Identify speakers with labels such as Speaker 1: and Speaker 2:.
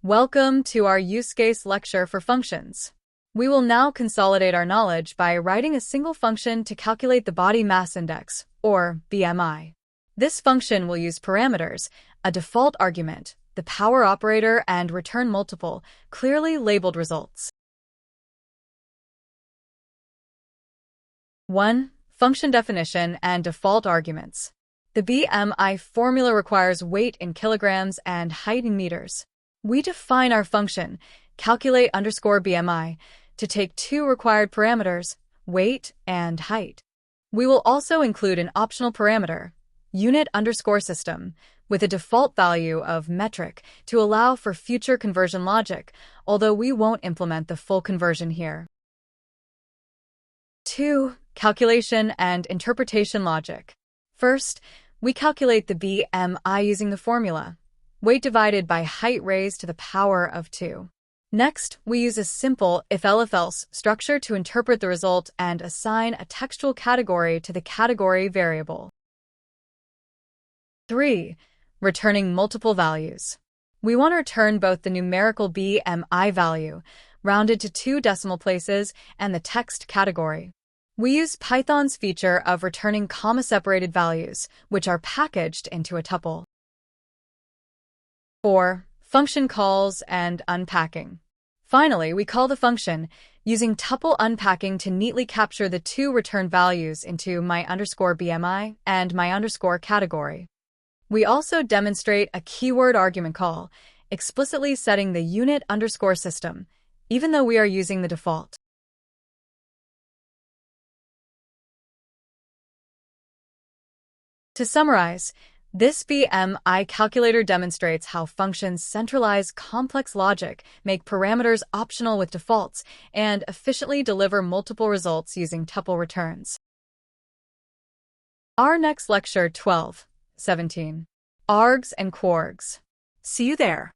Speaker 1: Welcome to our Usecase lecture for functions. We will now consolidate our knowledge by writing a single function to calculate the body mass index, or BMI. This function will use parameters, a default argument, the power operator, and return multiple, clearly labeled results. 1. Function definition and default arguments. The BMI formula requires weight in kilograms and height in meters. We define our function, calculate_BMI, to take two required parameters, weight and height. We will also include an optional parameter, unit_system, with a default value of metric to allow for future conversion logic, although we won't implement the full conversion here. 2. Calculation and interpretation logic. First, we calculate the BMI using the formula, weight divided by height raised to the power of 2. Next, we use a simple if-else structure to interpret the result and assign a textual category to the category variable. 3. Returning multiple values. We want to return both the numerical BMI value, rounded to 2 decimal places, and the text category. We use Python's feature of returning comma-separated values, which are packaged into a tuple. 4. Function calls and unpacking. Finally, we call the function using tuple unpacking to neatly capture the 2 return values into my_BMI and my_category. We also demonstrate a keyword argument call, explicitly setting the unit_system, even though we are using the default. To summarize, this BMI calculator demonstrates how functions centralize complex logic, make parameters optional with defaults, and efficiently deliver multiple results using tuple returns. Our next lecture 12, 17. Args and quargs. See you there.